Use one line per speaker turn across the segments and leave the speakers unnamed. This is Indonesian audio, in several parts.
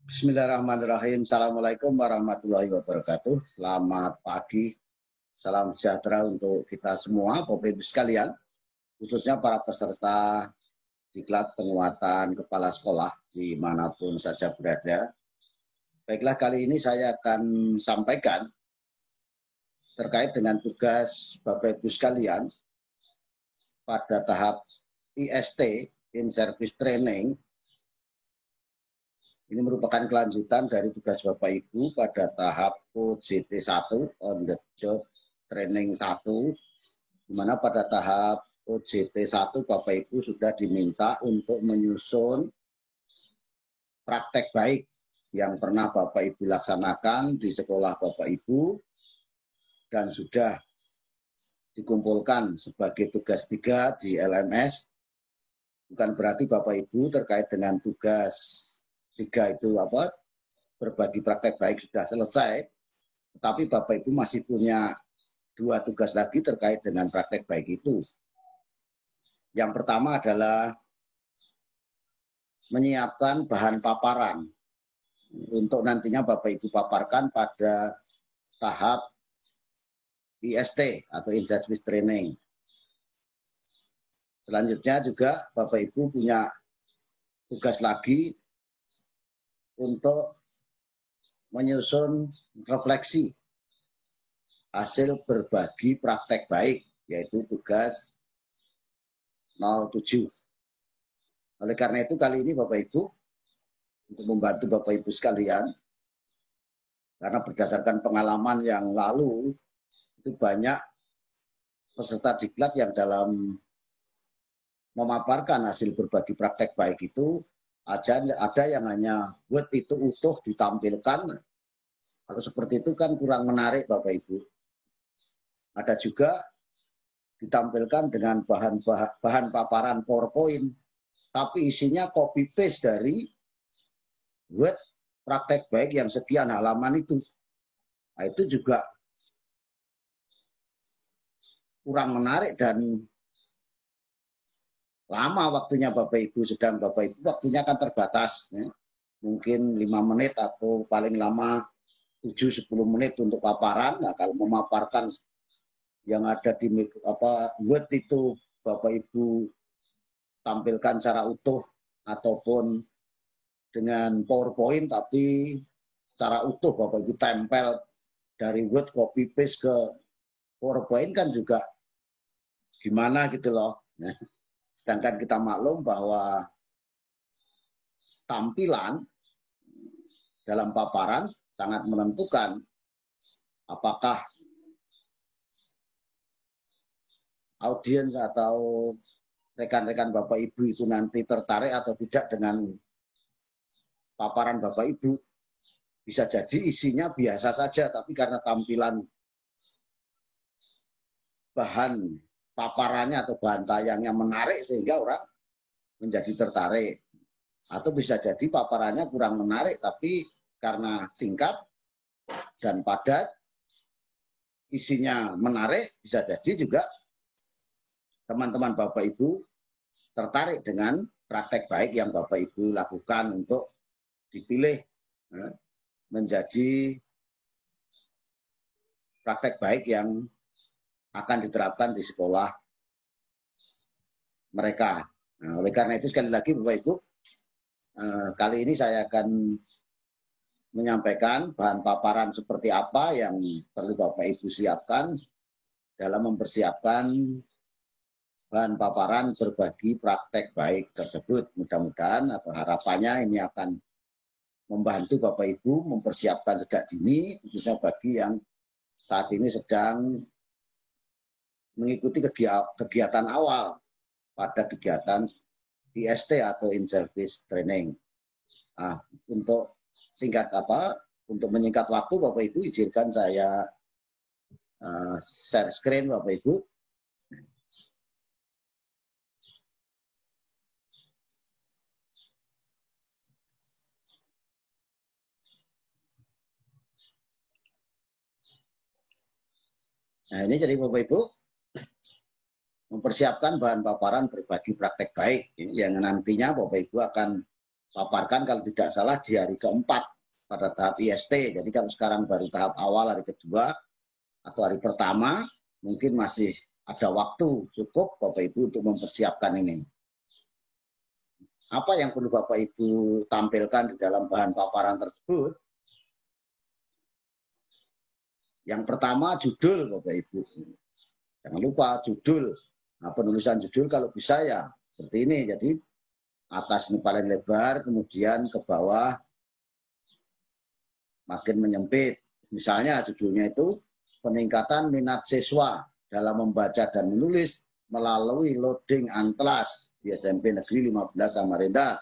Bismillahirrahmanirrahim. Assalamualaikum warahmatullahi wabarakatuh. Selamat pagi. Salam sejahtera untuk kita semua, Bapak Ibu sekalian, khususnya para peserta diklat penguatan kepala sekolah dimanapun saja berada. Baiklah, kali ini saya akan sampaikan terkait dengan tugas Bapak Ibu sekalian pada tahap IST, In-Service Training. Ini merupakan kelanjutan dari tugas Bapak Ibu pada tahap OJT 1, On the Job Training 1, di mana pada tahap OJT 1 Bapak Ibu sudah diminta untuk menyusun praktek baik yang pernah Bapak Ibu laksanakan di sekolah Bapak Ibu dan sudah dikumpulkan sebagai tugas 3 di LMS. Bukan berarti Bapak Ibu terkait dengan tugas 3 itu berbagi praktek baik sudah selesai, tetapi Bapak Ibu masih punya 2 tugas lagi terkait dengan praktek baik itu. Yang pertama adalah menyiapkan bahan paparan untuk nantinya Bapak Ibu paparkan pada tahap IST atau In-Service Training. Selanjutnya juga Bapak Ibu punya tugas lagi untuk menyusun refleksi hasil berbagi praktek baik, yaitu tugas 07. Oleh karena itu kali ini Bapak Ibu, untuk membantu Bapak Ibu sekalian, karena berdasarkan pengalaman yang lalu, itu banyak peserta diklat yang dalam memaparkan hasil berbagi praktek baik itu, ada yang hanya word itu utuh ditampilkan. Kalau seperti itu kan kurang menarik Bapak Ibu. Ada juga ditampilkan dengan bahan paparan PowerPoint, tapi isinya copy paste dari word praktek baik yang sekian halaman itu. Nah, itu juga kurang menarik dan lama waktunya Bapak Ibu, sedang Bapak Ibu waktunya kan terbatas, ya. Mungkin 5 menit atau paling lama 7-10 menit untuk paparan. Nah, kalau memaparkan yang ada di Word itu Bapak Ibu tampilkan secara utuh ataupun dengan PowerPoint, tapi secara utuh Bapak Ibu tempel dari Word copy paste ke PowerPoint kan juga gimana gitu loh. Nah, sedangkan kita maklum bahwa tampilan dalam paparan sangat menentukan apakah audiens atau rekan-rekan Bapak Ibu itu nanti tertarik atau tidak dengan paparan Bapak Ibu. Bisa jadi isinya biasa saja, tapi karena tampilan bahan paparannya atau bahan tayangnya menarik sehingga orang menjadi tertarik. Atau bisa jadi paparannya kurang menarik tapi karena singkat dan padat, isinya menarik, bisa jadi juga teman-teman Bapak Ibu tertarik dengan praktek baik yang Bapak Ibu lakukan untuk dipilih menjadi praktek baik yang akan diterapkan di sekolah mereka. Nah, oleh karena itu sekali lagi Bapak Ibu, kali ini saya akan menyampaikan bahan paparan seperti apa yang perlu Bapak Ibu siapkan dalam mempersiapkan bahan paparan berbagi praktek baik tersebut. Mudah-mudahan atau harapannya ini akan membantu Bapak Ibu mempersiapkan sejak dini, khususnya bagi yang saat ini sedang mengikuti kegiatan awal pada kegiatan IST atau In-Service Training. Nah, untuk untuk menyingkat waktu Bapak Ibu, izinkan saya share screen Bapak Ibu. Nah, ini jadi Bapak Ibu mempersiapkan bahan paparan berbagi praktek baik yang nantinya Bapak Ibu akan paparkan kalau tidak salah di hari keempat pada tahap IST. Jadi kalau sekarang baru tahap awal hari kedua atau hari pertama, mungkin masih ada waktu cukup Bapak Ibu untuk mempersiapkan ini. Apa yang perlu Bapak Ibu tampilkan di dalam bahan paparan tersebut? Yang pertama judul Bapak Ibu. Jangan lupa judul. Nah, penulisan judul kalau bisa ya seperti ini. Jadi atas ini paling lebar, kemudian ke bawah makin menyempit. Misalnya judulnya itu peningkatan minat siswa dalam membaca dan menulis melalui loading Antlas di SMP Negeri 15 Samarinda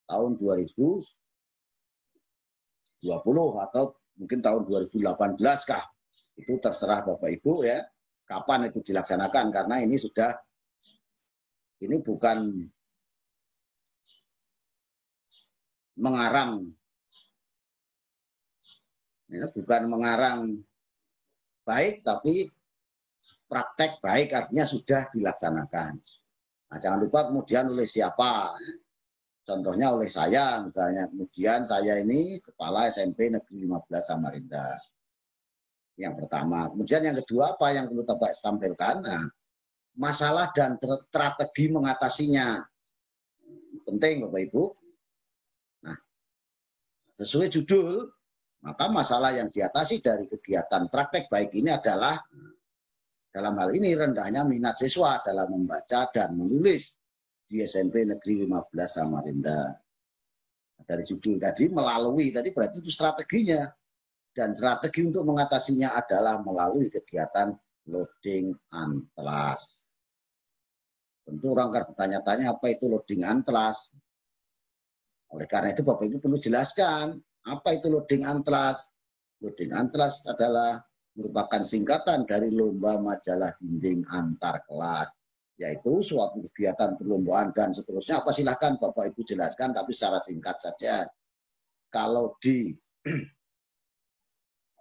tahun 2020 atau mungkin tahun 2018 kah. Itu terserah Bapak Ibu ya, kapan itu dilaksanakan, karena ini sudah, ini bukan mengarang, ya, bukan mengarang baik, tapi praktek baik, artinya sudah dilaksanakan. Nah, jangan lupa kemudian oleh siapa, contohnya oleh saya misalnya, kemudian saya ini Kepala SMP Negeri 15 Samarinda. Yang pertama. Kemudian yang kedua apa yang perlu tampilkan? Nah, masalah dan strategi mengatasinya. Penting Bapak Ibu. Nah, sesuai judul, maka masalah yang diatasi dari kegiatan praktek baik ini adalah dalam hal ini rendahnya minat siswa dalam membaca dan menulis di SMP Negeri 15 Samarinda. Dari judul tadi melalui, tadi berarti itu strateginya. Dan strategi untuk mengatasinya adalah melalui kegiatan loading Antlas. Tentu orang akan bertanya-tanya apa itu loading Antlas. Oleh karena itu Bapak Ibu perlu jelaskan apa itu loading Antlas. Loading Antlas adalah merupakan singkatan dari lomba majalah dinding antar kelas, yaitu suatu kegiatan perlombaan dan seterusnya. Apa silahkan Bapak Ibu jelaskan, tapi secara singkat saja. Kalau di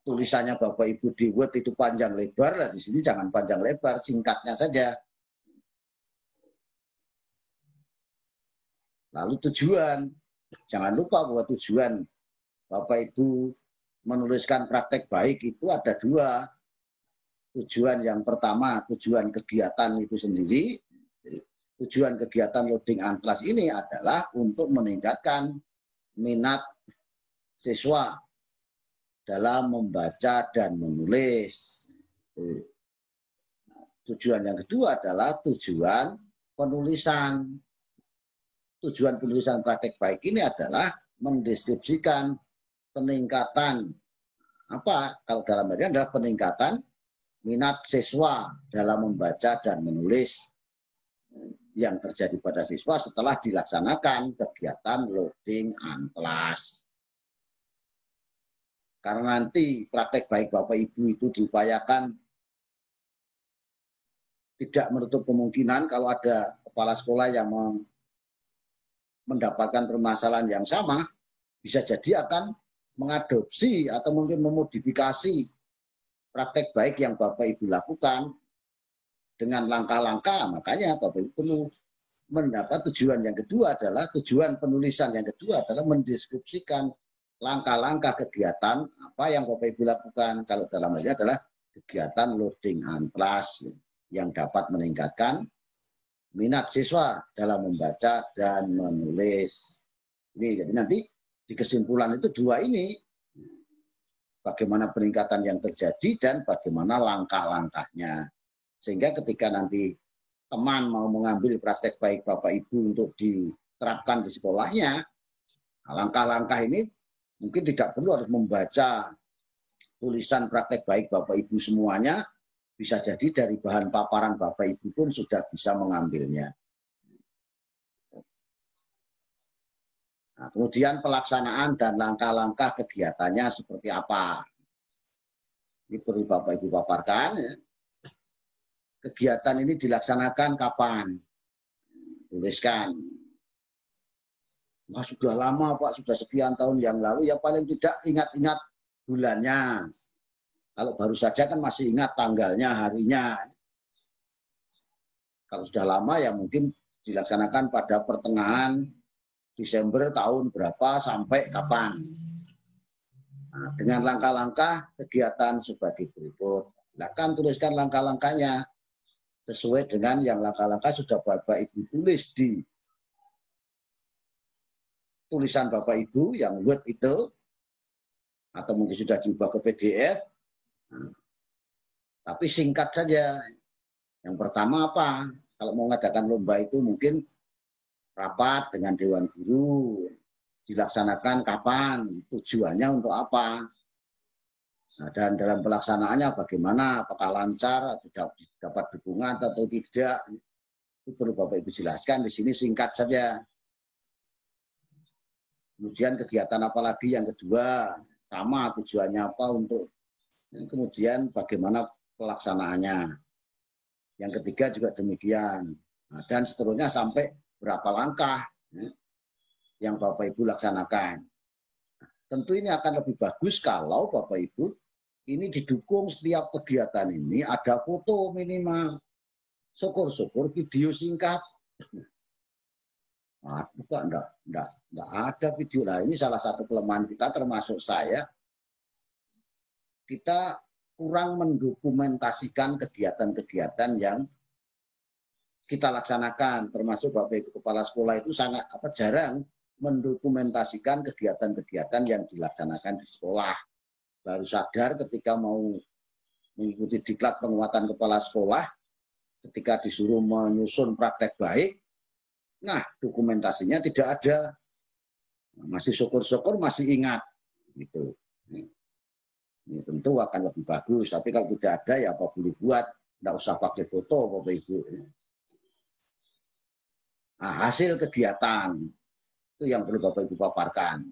tulisannya Bapak Ibu di Word itu panjang lebar, lah di sini jangan panjang lebar, singkatnya saja. Lalu tujuan, jangan lupa bahwa tujuan Bapak Ibu menuliskan praktek baik itu ada dua. Tujuan yang pertama, tujuan kegiatan itu sendiri. Tujuan kegiatan loading Antlas ini adalah untuk meningkatkan minat siswa dalam membaca dan menulis. Tujuan yang kedua adalah tujuan penulisan. Tujuan penulisan praktek baik ini adalah mendeskripsikan peningkatan, apa kalau dalam hal ini adalah peningkatan minat siswa dalam membaca dan menulis yang terjadi pada siswa setelah dilaksanakan kegiatan loading Antlas. Karena nanti praktek baik Bapak Ibu itu diupayakan tidak menutup kemungkinan kalau ada kepala sekolah yang mendapatkan permasalahan yang sama, bisa jadi akan mengadopsi atau mungkin memodifikasi praktek baik yang Bapak Ibu lakukan dengan langkah-langkah. Makanya Bapak Ibu perlu mendapat tujuan yang kedua adalah, tujuan penulisan yang kedua adalah mendeskripsikan langkah-langkah kegiatan apa yang Bapak Ibu lakukan. Kalau dalam hal ini adalah kegiatan loading Antlas yang dapat meningkatkan minat siswa dalam membaca dan menulis. Ini jadi nanti di kesimpulan itu dua ini, bagaimana peningkatan yang terjadi dan bagaimana langkah-langkahnya. Sehingga ketika nanti teman mau mengambil praktek baik Bapak Ibu untuk diterapkan di sekolahnya, langkah-langkah ini mungkin tidak perlu harus membaca tulisan praktek baik Bapak Ibu semuanya, bisa jadi dari bahan paparan Bapak Ibu pun sudah bisa mengambilnya. Nah, kemudian pelaksanaan dan langkah-langkah kegiatannya seperti apa. Ini perlu Bapak Ibu paparkan. Ya. Kegiatan ini dilaksanakan kapan? Tuliskan. Nah, sudah lama Pak, sudah sekian tahun yang lalu, ya paling tidak ingat-ingat bulannya. Kalau baru saja kan masih ingat tanggalnya, harinya. Kalau sudah lama ya mungkin dilaksanakan pada pertengahan Desember tahun berapa sampai kapan. Nah, dengan langkah-langkah kegiatan sebagai berikut. Silakan tuliskan langkah-langkahnya sesuai dengan yang langkah-langkah sudah Bapak Ibu tulis di tulisan Bapak Ibu yang Word itu, atau mungkin sudah diubah ke PDF. Nah, tapi singkat saja. Yang pertama apa? Kalau mau mengadakan lomba itu mungkin rapat dengan Dewan Guru, dilaksanakan kapan, tujuannya untuk apa. Nah, dan dalam pelaksanaannya bagaimana, apakah lancar, dapat dukungan atau tidak, itu perlu Bapak Ibu jelaskan. Di sini singkat saja. Kemudian kegiatan apa lagi yang kedua, sama tujuannya apa untuk, kemudian bagaimana pelaksanaannya. Yang ketiga juga demikian. Nah, dan seterusnya sampai berapa langkah yang Bapak Ibu laksanakan. Tentu ini akan lebih bagus kalau Bapak Ibu ini didukung setiap kegiatan ini ada foto minimal. Syukur-syukur video singkat. Nah, enggak ada video. Nah, ini salah satu kelemahan kita termasuk saya. Kita kurang mendokumentasikan kegiatan-kegiatan yang kita laksanakan, termasuk Bapak Ibu Kepala Sekolah itu sangat jarang mendokumentasikan kegiatan-kegiatan yang dilaksanakan di sekolah. Baru sadar ketika mau mengikuti diklat penguatan kepala sekolah, ketika disuruh menyusun praktek baik, nah dokumentasinya tidak ada. Masih syukur-syukur masih ingat. Gitu. Ini tentu akan lebih bagus, tapi kalau tidak ada ya apa boleh buat, tidak usah pakai foto Bapak Ibu. Nah, hasil kegiatan itu yang perlu Bapak Ibu paparkan.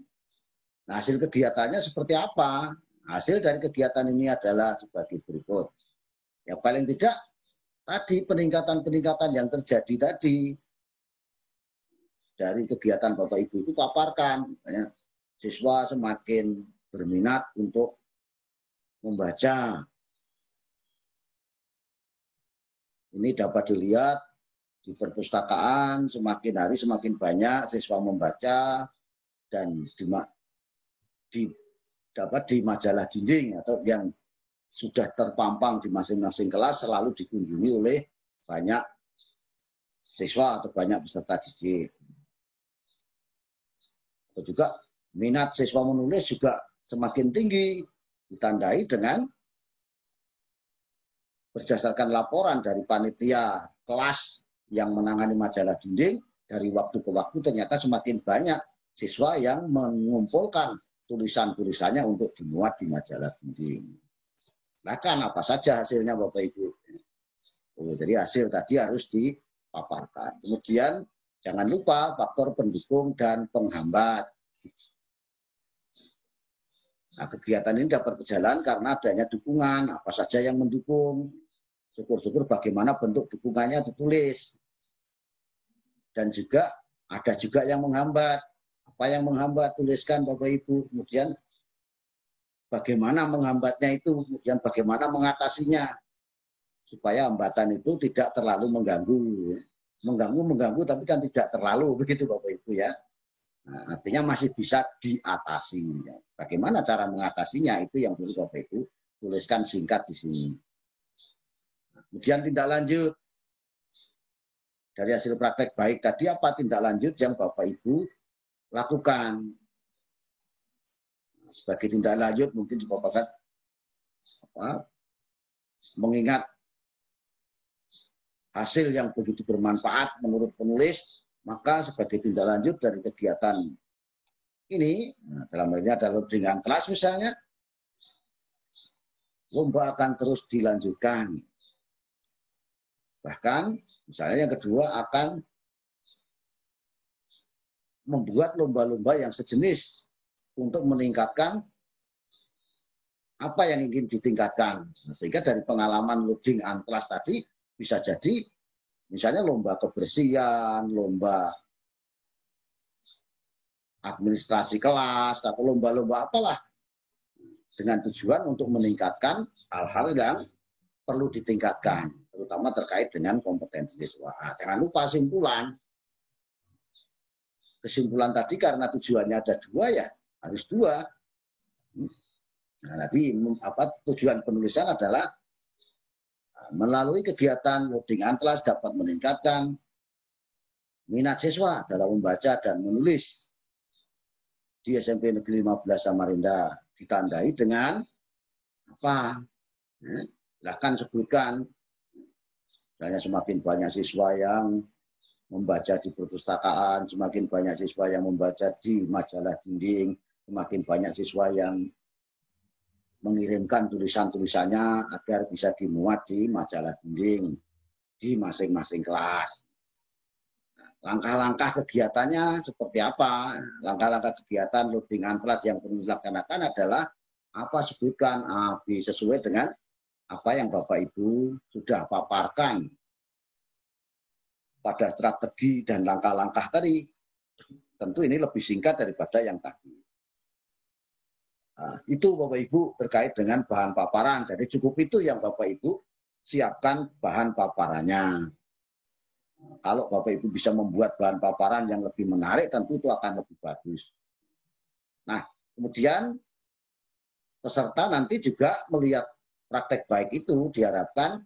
Nah, hasil kegiatannya seperti apa? Hasil dari kegiatan ini adalah sebagai berikut. Ya paling tidak tadi peningkatan-peningkatan yang terjadi tadi dari kegiatan Bapak Ibu itu paparkan. Misalnya, siswa semakin berminat untuk membaca. Ini dapat dilihat di perpustakaan semakin hari semakin banyak siswa membaca dan dapat di majalah dinding atau yang sudah terpampang di masing-masing kelas selalu dikunjungi oleh banyak siswa atau banyak peserta didik. Atau juga minat siswa menulis juga semakin tinggi, ditandai dengan berdasarkan laporan dari panitia kelas yang menangani majalah dinding, dari waktu ke waktu ternyata semakin banyak siswa yang mengumpulkan tulisan-tulisannya untuk dimuat di majalah dinding. Nah kan apa saja hasilnya Bapak Ibu. Jadi hasil tadi harus dipaparkan. Kemudian jangan lupa faktor pendukung dan penghambat. Nah, kegiatan ini dapat berjalan karena adanya dukungan, apa saja yang mendukung. Syukur-syukur bagaimana bentuk dukungannya ditulis. Dan juga ada juga yang menghambat. Apa yang menghambat, tuliskan Bapak Ibu. Kemudian bagaimana menghambatnya itu, kemudian bagaimana mengatasinya. Supaya hambatan itu tidak terlalu mengganggu. Mengganggu tapi kan tidak terlalu, begitu Bapak Ibu ya. Nah, artinya masih bisa diatasi. Bagaimana cara mengatasinya itu yang perlu Bapak Ibu tuliskan singkat di sini. Kemudian tindak lanjut. Dari hasil praktek baik tadi apa tindak lanjut yang Bapak Ibu lakukan. Sebagai tindak lanjut mungkin Bapak mengingat hasil yang begitu bermanfaat menurut penulis, maka sebagai tindak lanjut dari kegiatan ini, dalam hal ini adalah dengan kelas misalnya, lomba akan terus dilanjutkan. Bahkan misalnya yang kedua akan membuat lomba-lomba yang sejenis untuk meningkatkan apa yang ingin ditingkatkan. Sehingga dari pengalaman loading anklas tadi bisa jadi misalnya lomba kebersihan, lomba administrasi kelas, atau lomba-lomba apalah. Dengan tujuan untuk meningkatkan hal-hal yang perlu ditingkatkan. Terutama terkait dengan kompetensi siswa. Jangan lupa simpulan. kesimpulan tadi karena tujuannya ada dua ya harus dua. Nah, nanti tujuan penulisan adalah melalui kegiatan loading Atlas dapat meningkatkan minat siswa dalam membaca dan menulis di SMP Negeri 15 Samarinda. Ditandai dengan apa? Silahkan sebutkan. Misalnya semakin banyak siswa yang membaca di perpustakaan, semakin banyak siswa yang membaca di majalah dinding, semakin banyak siswa yang mengirimkan tulisan-tulisannya agar bisa dimuat di majalah dinding di masing-masing kelas. Langkah-langkah kegiatannya seperti apa? Langkah-langkah kegiatan loading Atlas yang perlu dilaksanakan adalah apa sebutkan sesuai dengan apa yang Bapak Ibu sudah paparkan pada strategi dan langkah-langkah tadi. Tentu ini lebih singkat daripada yang tadi. Nah, itu Bapak Ibu terkait dengan bahan paparan. Jadi cukup itu yang Bapak Ibu siapkan bahan paparannya. Kalau Bapak Ibu bisa membuat bahan paparan yang lebih menarik, tentu itu akan lebih bagus. Nah, kemudian peserta nanti juga melihat praktek baik itu diharapkan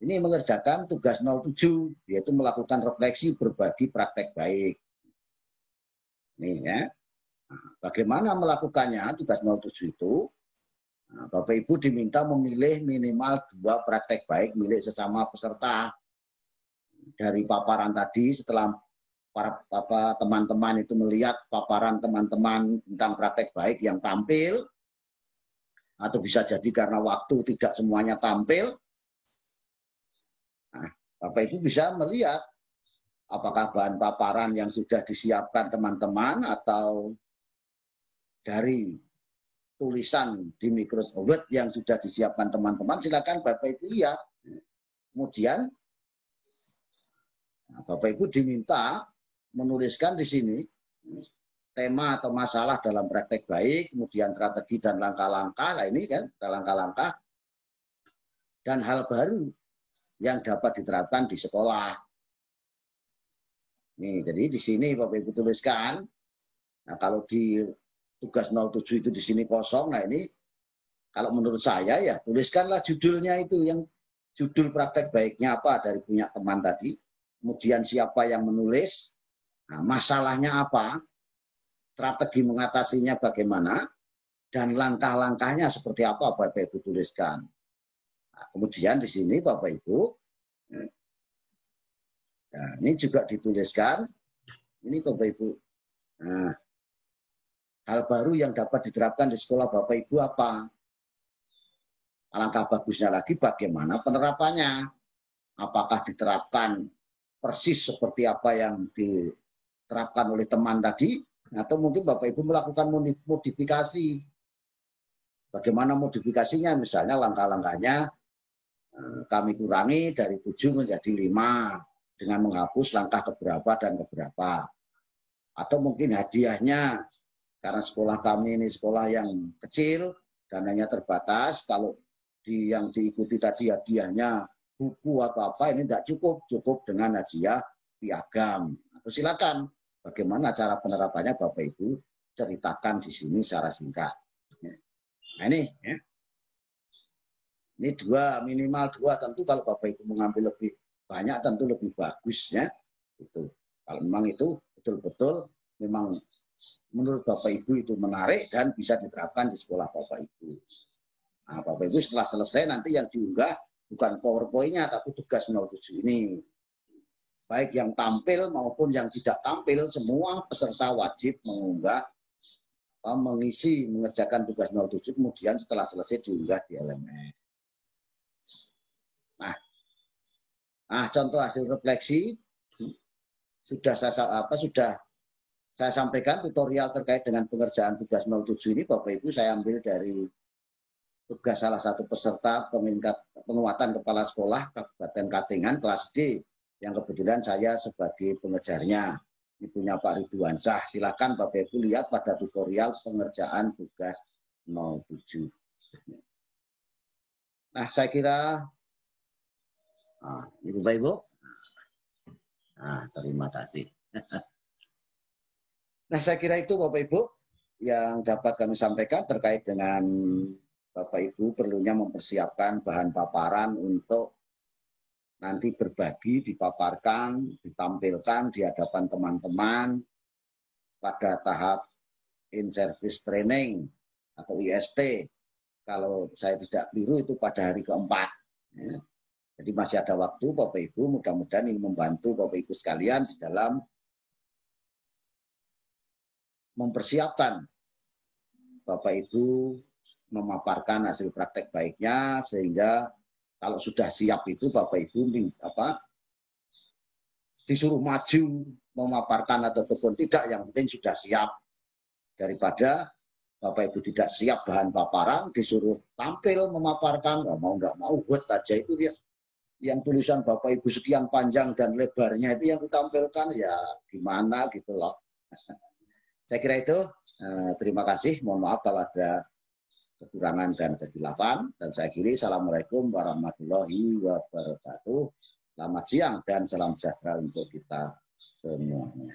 ini mengerjakan tugas 07, yaitu melakukan refleksi berbagi praktek baik. Nih ya. Nah, bagaimana melakukannya tugas 07 itu? Nah, Bapak Ibu diminta memilih minimal 2 praktek baik milik sesama peserta. Dari paparan tadi, setelah para teman-teman itu melihat paparan teman-teman tentang praktek baik yang tampil, atau bisa jadi karena waktu tidak semuanya tampil, nah, Bapak Ibu bisa melihat apakah bahan paparan yang sudah disiapkan teman-teman atau dari tulisan di Microsoft Word yang sudah disiapkan teman-teman, silakan Bapak Ibu lihat. Kemudian Bapak Ibu diminta menuliskan di sini tema atau masalah dalam praktek baik, kemudian strategi dan langkah-langkah. Nah ini kan langkah-langkah dan hal baru yang dapat diterapkan di sekolah. Nih, jadi di sini Bapak Ibu tuliskan. Nah, kalau di tugas 07 itu di sini kosong. Nah ini kalau menurut saya ya tuliskanlah judulnya itu, yang judul praktek baiknya apa dari punya teman tadi. Kemudian siapa yang menulis, nah, masalahnya apa, strategi mengatasinya bagaimana, dan langkah-langkahnya seperti apa Bapak Ibu tuliskan. Nah, kemudian di sini Bapak Ibu, nah, ini juga dituliskan, ini Bapak Ibu, nah, hal baru yang dapat diterapkan di sekolah Bapak Ibu apa? Alangkah bagusnya lagi bagaimana penerapannya. Apakah diterapkan persis seperti apa yang diterapkan oleh teman tadi, atau mungkin Bapak Ibu melakukan modifikasi. Bagaimana modifikasinya? Misalnya langkah-langkahnya kami kurangi dari 7 menjadi 5 dengan menghapus langkah keberapa dan keberapa. Atau mungkin hadiahnya, karena sekolah kami ini sekolah yang kecil, dananya terbatas, kalau yang diikuti tadi hadiahnya buku atau apa, ini tidak cukup dengan hadiah piagam. Atau silakan bagaimana cara penerapannya Bapak Ibu ceritakan di sini secara singkat. Nah ini ya. Ini minimal 2, tentu kalau Bapak Ibu mengambil lebih banyak tentu lebih bagus ya. Itu. Kalau memang itu betul-betul memang menurut Bapak Ibu itu menarik dan bisa diterapkan di sekolah Bapak Ibu. Nah, Bapak Ibu setelah selesai nanti yang diunggah bukan PowerPoint-nya, tapi tugas 07 ini. Baik yang tampil maupun yang tidak tampil, semua peserta wajib mengunggah, mengerjakan tugas 07, kemudian setelah selesai diunggah di LMS. Nah, contoh hasil refleksi sudah saya sampaikan tutorial terkait dengan pengerjaan tugas 07 ini, Bapak Ibu saya ambil dari tugas salah satu peserta penguatan kepala sekolah Kabupaten Katingan kelas D, yang kebetulan saya sebagai pengejarnya. Ini punya Pak Ridwan Syah. Silakan Bapak Ibu lihat pada tutorial pengerjaan tugas 07. Nah, saya kira ini Bapak Ibu. Nah, terima kasih. Nah, saya kira itu Bapak Ibu yang dapat kami sampaikan terkait dengan Bapak Ibu perlunya mempersiapkan bahan paparan untuk nanti berbagi, dipaparkan, ditampilkan di hadapan teman-teman pada tahap in-service training atau IST. Kalau saya tidak keliru itu pada hari keempat. Ya. Jadi masih ada waktu Bapak Ibu, mudah-mudahan ini membantu Bapak Ibu sekalian di dalam mempersiapkan Bapak Ibu memaparkan hasil praktek baiknya, sehingga kalau sudah siap itu Bapak Ibu disuruh maju memaparkan ataupun tidak, yang penting sudah siap. Daripada Bapak Ibu tidak siap bahan paparan, disuruh tampil memaparkan, nggak mau buat aja itu dia. Yang tulisan Bapak Ibu sekian panjang dan lebarnya itu yang ditampilkan, ya gimana gitu loh. Saya kira itu. Terima kasih. Mohon maaf kalau ada kekurangan dan kehilafan. Dan saya akhiri. Assalamualaikum warahmatullahi wabarakatuh. Selamat siang dan salam sejahtera untuk kita semuanya.